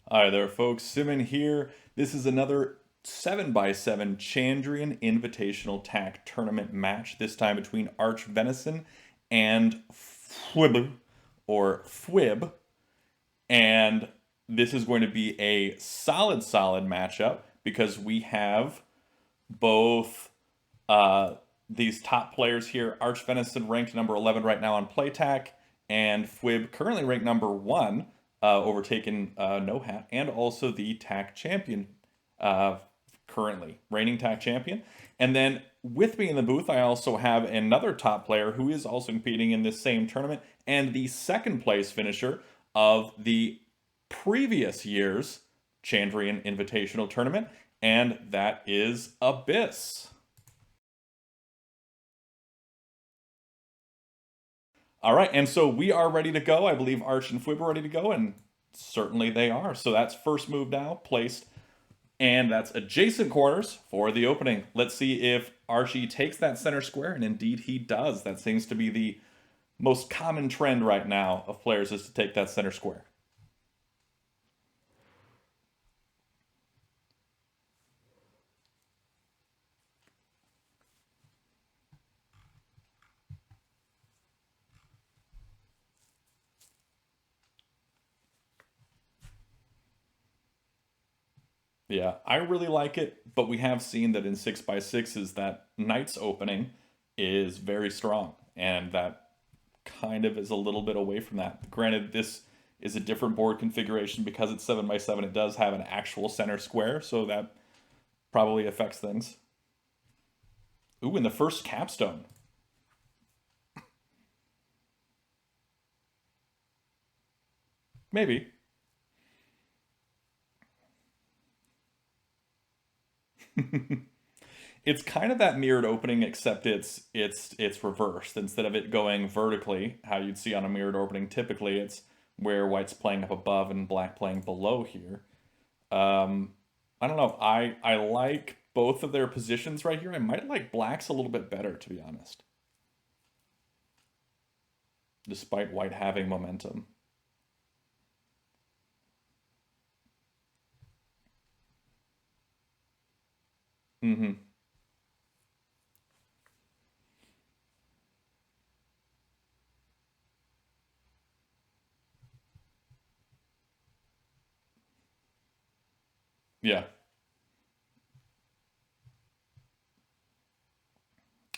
Hi there, folks. Simon here. This is another 7x7 Chandrian Invitational Tak Tournament match, this time between archvenison and fwwwwwib, or fwib. And this is going to be a solid matchup because we have both these top players here. Archvenison ranked number 11 right now on Playtac, and fwib currently ranked number 1, overtaken No Hat, and also the TAC champion, currently reigning TAC champion. And then with me in the booth, I also have another top player who is also competing in this same tournament and the second place finisher of the previous year's Chandrian Invitational Tournament, and that is Abyss. All right, and so we are ready to go. I believe Arch and Fwib are ready to go, and certainly they are. So that's first move now, placed, and that's adjacent corners for the opening. Let's see if Archie takes that center square, and indeed he does. That seems to be the most common trend right now of players is to take that center square. Yeah, I really like it, but we have seen that in 6x6s that Knight's opening is very strong, and that kind of is a little bit away from that. Granted, this is a different board configuration because it's 7x7. It does have an actual center square, so that probably affects things. Ooh, and the first capstone. Maybe. It's kind of that mirrored opening, except it's reversed. Instead of it going vertically, how you'd see on a mirrored opening, typically it's where white's playing up above and black playing below here. I don't know. I like both of their positions right here. I might like black's a little bit better, to be honest, despite white having momentum. Mm-hmm. Yeah.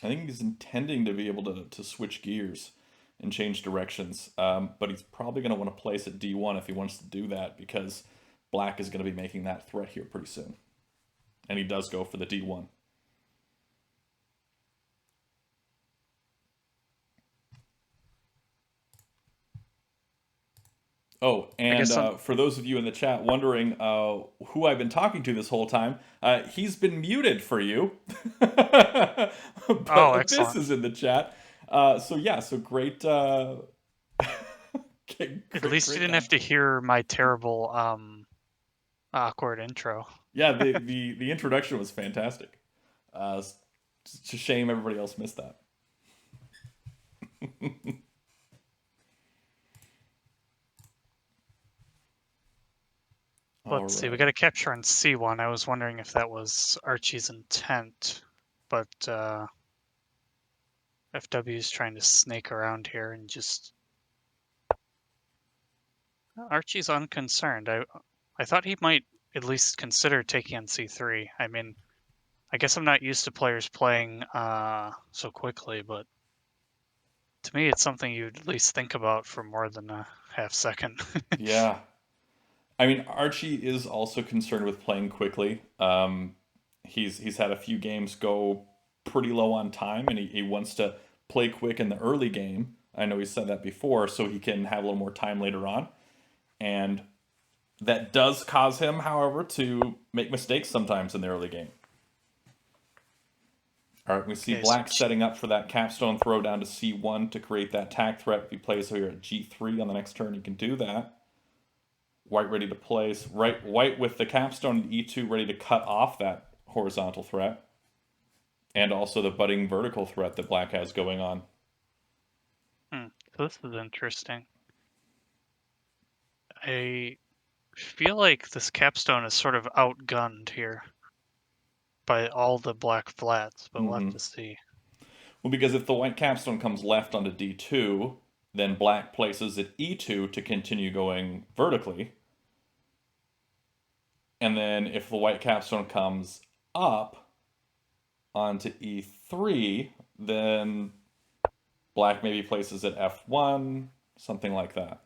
I think he's intending to be able to switch gears and change directions, but he's probably going to want to place at D1 if he wants to do that because black is going to be making that threat here pretty soon. And he does go for the D1. Oh, I and guess I'm. for those of you in the chat wondering who I've been talking to this whole time, he's been muted for you. But Oh, Abyss excellent. is in the chat. So yeah, so great, At great, least you great didn't guy. have to hear my terrible, awkward intro. Yeah, the introduction was fantastic. It's a shame everybody else missed that. All Let's see. We right. got a capture on C1. I was wondering if that was Archie's intent, but FW is trying to snake around here and just. Archie's unconcerned. I thought he might at least consider taking on C3. I mean, I guess I'm not used to players playing so quickly, but to me, it's something you'd at least think about for more than a half second. Yeah. I mean, Archie is also concerned with playing quickly. He's had a few games go pretty low on time, and he wants to play quick in the early game. I know he said that before, so he can have a little more time later on. And that does cause him, however, to make mistakes sometimes in the early game. All right, we see Okay, so black setting up for that capstone throw down to C1 to create that tack threat. If he plays here at G3 on the next turn, he can do that. White ready to place. Right, white with the capstone at E2 ready to cut off that horizontal threat. And also the budding vertical threat that black has going on. so this is interesting. I feel like this capstone is sort of outgunned here by all the black flats, but we'll have Mm-hmm. to see. Well, because if the white capstone comes left onto d2, then black places at e2 to continue going vertically. And then if the white capstone comes up onto e3, then black maybe places at f1, something like that.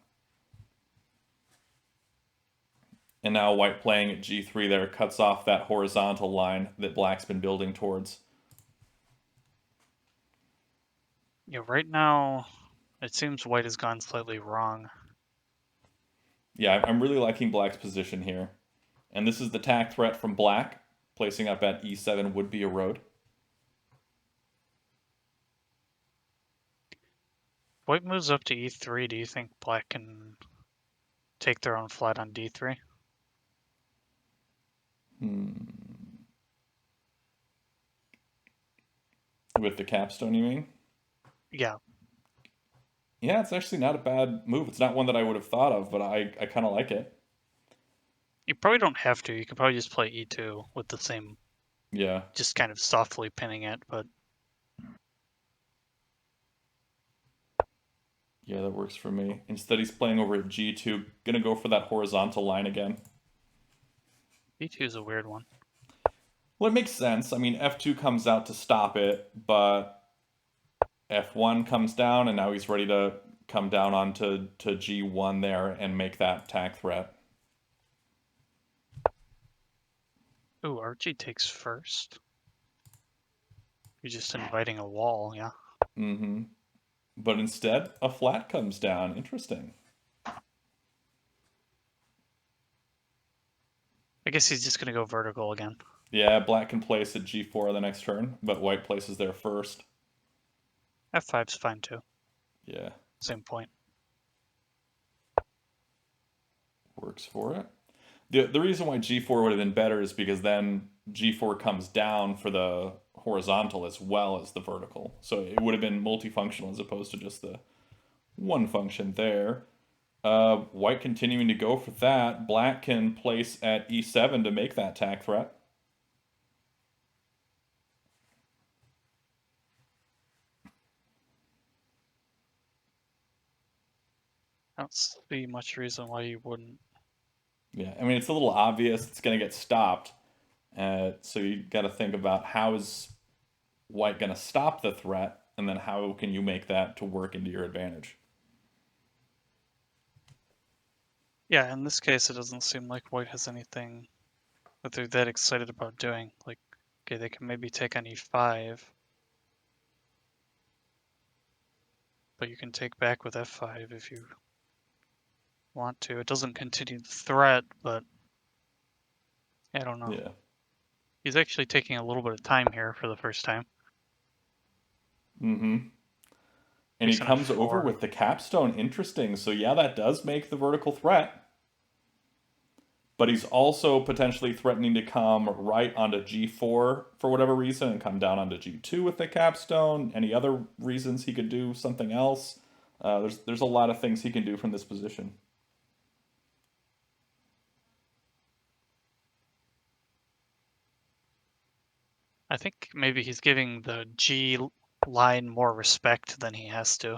And now white playing at g3 there cuts off that horizontal line that black's been building towards. Yeah, right now it seems white has gone slightly wrong. Yeah, I'm really liking black's position here. And this is the tack threat from black. Placing up at e7 would be a road. White moves up to e3. Do you think black can take their own flat on d3? With the capstone, you mean? Yeah, Yeah, it's actually not a bad move. It's not one that I would have thought of, but I kind of like it. you probably don't have to. You could probably just play e2 with the same, Yeah. just kind of softly pinning it, but Yeah, that works for me. Instead, he's playing over at g2. Gonna go for that horizontal line again. e2 is a weird one. Well, it makes sense. I mean, f2 comes out to stop it, but f1 comes down, and now he's ready to come down onto g1 there and make that tack threat. Ooh, Archie takes first. You're just inviting a wall, yeah. Mm-hmm. But instead, a flat comes down. Interesting. I guess he's just gonna go vertical again. Yeah, black can place at g4 the next turn, but white places there first. f5's fine too. Yeah, Same point. works for it. The reason why g4 would have been better is because then g4 comes down for the horizontal as well as the vertical. So it would have been multifunctional as opposed to just the one function there. White continuing to go for that. Black can place at e7 to make that tack threat. I don't see much reason why you wouldn't. Yeah, I mean, it's a little obvious it's going to get stopped. So you got to think about how is white going to stop the threat, and then how can you make that to work into your advantage? Yeah, in this case, it doesn't seem like white has anything that they're that excited about doing. Like, okay, they can maybe take on e5, but you can take back with f5 if you want to. It doesn't continue the threat, but I don't know. Yeah. He's actually taking a little bit of time here for the first time. Mm-hmm. And he Takes on comes over f4. with the capstone. Interesting. So yeah, that does make the vertical threat. But he's also potentially threatening to come right onto g4 for whatever reason and come down onto g2 with the capstone. Any other reasons he could do something else? There's a lot of things he can do from this position. I think maybe he's giving the G line more respect than he has to.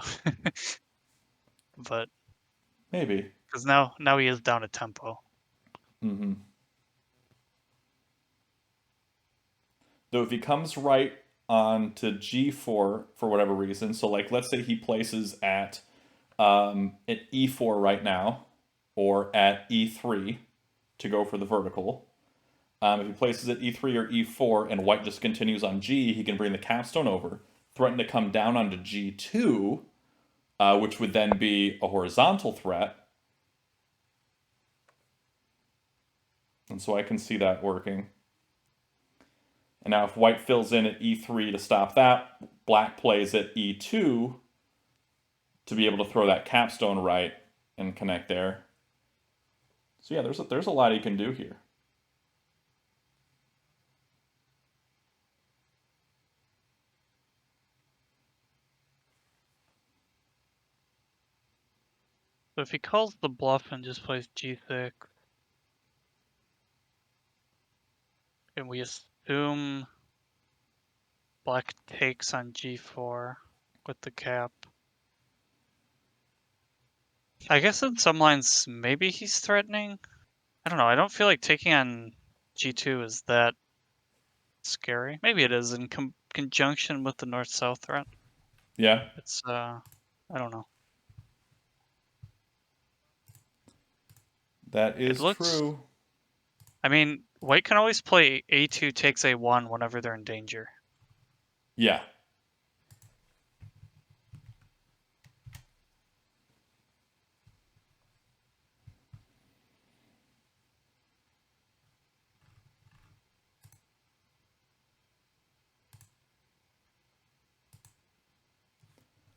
But Maybe. because now he is down a tempo. Mm-hmm. Though if he comes right on to g4 for whatever reason, so like let's say he places at e4 right now, or at e3 to go for the vertical. If he places at e3 or e4 and white just continues on g, he can bring the capstone over, threaten to come down onto g2, which would then be a horizontal threat. And so I can see that working. And now if white fills in at e3 to stop that, black plays at e2 to be able to throw that capstone right and connect there. So yeah, there's a lot he can do here. So if he calls the bluff and just plays G6, And we assume black takes on g4 with the cap. I guess in some lines, maybe he's threatening. I don't know. I don't feel like taking on g2 is that scary. Maybe it is in conjunction with the north-south threat. Yeah. It's, I don't know. That It is looks, true. I mean, white can always play a2 takes a1 whenever they're in danger. Yeah.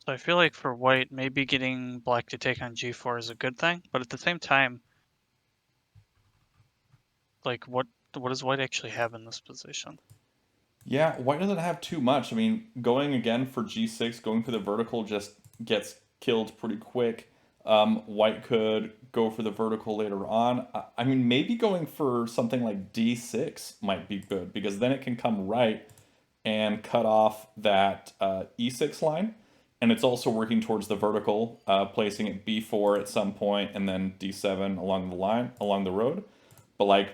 So I feel like for white, maybe getting black to take on g4 is a good thing, but at the same time, like what does white actually have in this position? Yeah, white doesn't have too much. I mean, going again for g6, going for the vertical just gets killed pretty quick. White could go for the vertical later on. I mean, maybe going for something like d6 might be good because then it can come right and cut off that e6 line. And it's also working towards the vertical, placing it b4 at some point and then d7 along the line, along the road. But like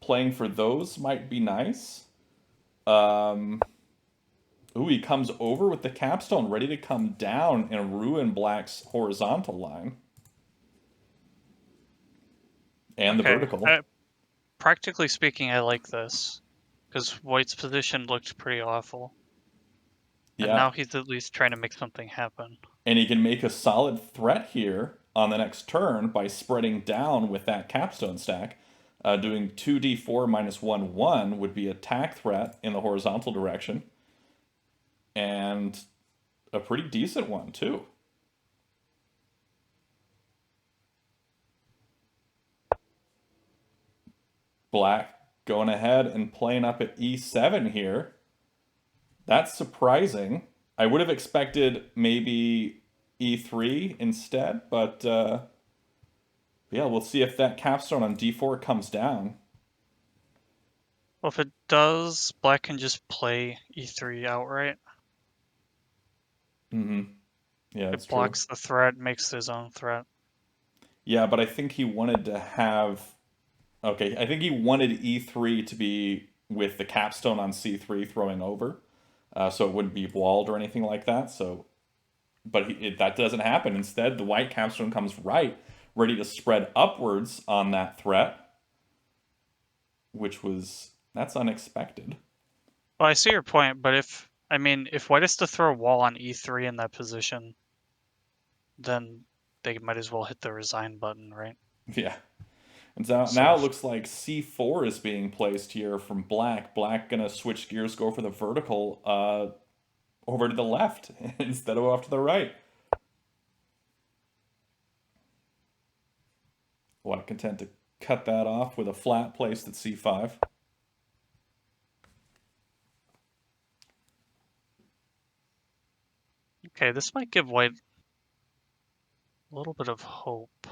playing for those might be nice. Um, Ooh, he comes over with the capstone, ready to come down and ruin Black's horizontal line and the Okay, vertical. practically speaking, I like this because white's position looked pretty awful, and Yeah, now he's at least trying to make something happen. and he can make a solid threat here on the next turn by spreading down with that capstone stack. Doing 2d4 minus 1 1 would be a attack threat in the horizontal direction, and a pretty decent one, too. Black going ahead and playing up at e7 here. That's surprising. I would have expected maybe e3 instead, but yeah, we'll see if that capstone on d4 comes down. Well, if it does, black can just play e3 outright. Mm-hmm. Yeah, that's It true. blocks the threat, makes his own threat. Yeah, but I think he wanted to have. Okay, I think he wanted e3 to be with the capstone on c3 throwing over, so it wouldn't be walled or anything like that. So, but that doesn't happen. Instead, the white capstone comes right, ready to spread upwards on that threat, which was that's unexpected. Well, I see your point, but if white is to throw a wall on e3 in that position, then they might as well hit the resign button, right? Yeah. And so So now it looks like c4 is being placed here from black. Black gonna switch gears, go for the vertical over to the left instead of off to the right. White content to cut that off with a flat placed at c5. okay, this might give white a little bit of hope.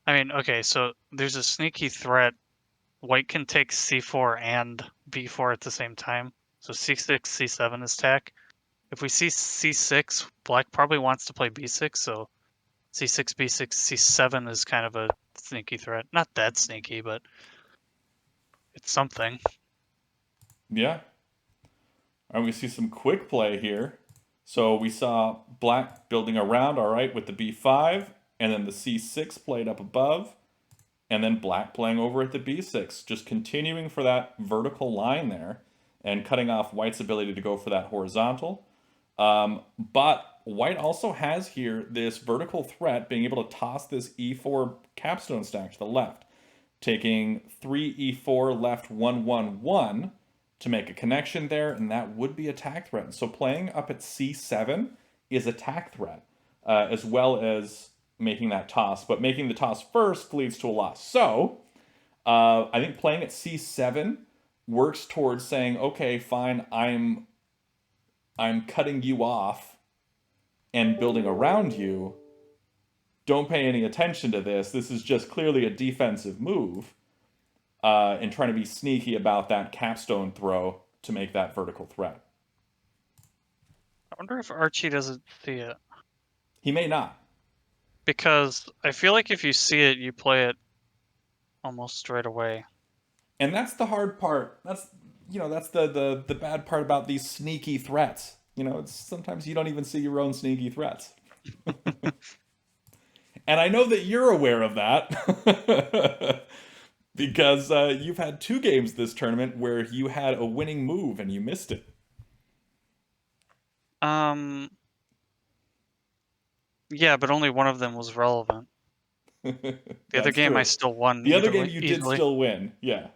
I mean, okay, so there's a sneaky threat. White can take c4 and b4 at the same time. So c6, c7 is tack. If we see c6, black probably wants to play b6, so c6, b6, c7 is kind of a sneaky threat. Not that sneaky, but it's something. Yeah. And we see some quick play here. So we saw black building around, all right, with the b5, and then the c6 played up above, and then black playing over at the b6, just continuing for that vertical line there and cutting off white's ability to go for that horizontal. But white also has here this vertical threat, being able to toss this e4 capstone stack to the left, taking 3 e4 left 1 1 1 to make a connection there, and that would be attack threat. So playing up at c7 is attack threat, as well as making that toss. But making the toss first leads to a loss. So I think playing at c7 works towards saying, okay, fine, I'm cutting you off and building around you. Don't pay any attention to this. This is just clearly a defensive move. and trying to be sneaky about that capstone throw to make that vertical threat. I wonder if Archie doesn't see it. He may not. Because I feel like if you see it, you play it almost right away. And that's the hard part. That's that's the bad part about these sneaky threats. It's sometimes you don't even see your own sneaky threats. And I know that you're aware of that because you've had 2 games this tournament where you had a winning move and you missed it. Yeah, but only one of them was relevant. The other game true. I still won. The other game you easily. did still win. Yeah.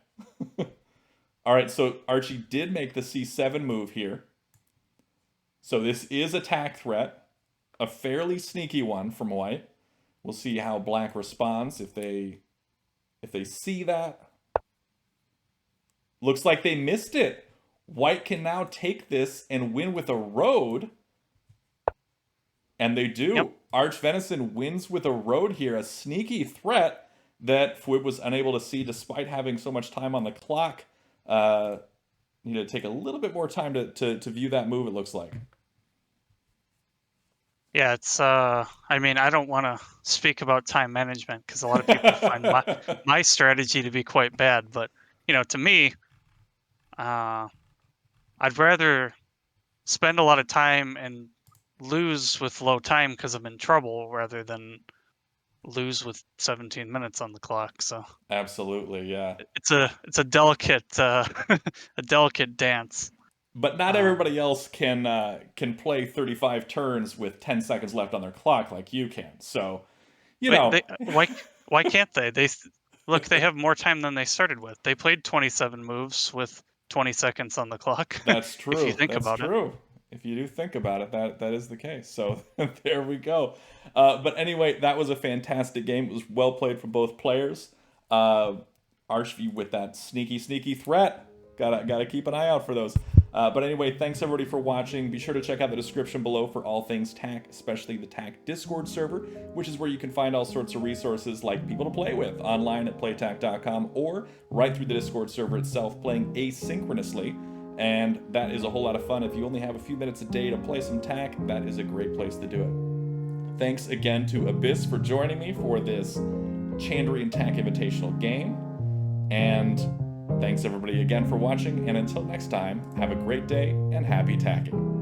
All right, so Archie did make the C7 move here. So this is attack threat, a fairly sneaky one from White. We'll see how Black responds if they see that. Looks like they missed it. White can now take this and win with a road. And they do. Yep. Archvenison wins with a road here, a sneaky threat that fwwwwwibib was unable to see despite having so much time on the clock. Needed to take a little bit more time to view that move, it looks like. Yeah, it's I mean, I don't want to speak about time management because a lot of people find my strategy to be quite bad, but to me, I'd rather spend a lot of time and lose with low time because I'm in trouble rather than lose with 17 minutes on the clock. So Absolutely, yeah. it's a delicate a delicate dance. But not everybody else can play 35 turns with 10 seconds left on their clock like you can. So, why can't they? They have more time than they started with. They played 27 moves with 20 seconds on the clock. That's true. If you think That's about true. If you do think about it, that is the case. So there we go. But anyway, that was a fantastic game. It was well played from both players. Archie with that sneaky threat. Gotta keep an eye out for those. But anyway, thanks everybody for watching. Be sure to check out the description below for all things TAK, especially the TAK Discord server, which is where you can find all sorts of resources like people to play with online at playtak.com or right through the Discord server itself playing asynchronously. And that is a whole lot of fun. If you only have a few minutes a day to play some TAK, that is a great place to do it. Thanks again to Abyss for joining me for this Chandrian Tak Invitational game. And thanks everybody again for watching, and until next time, have a great day and happy tacking.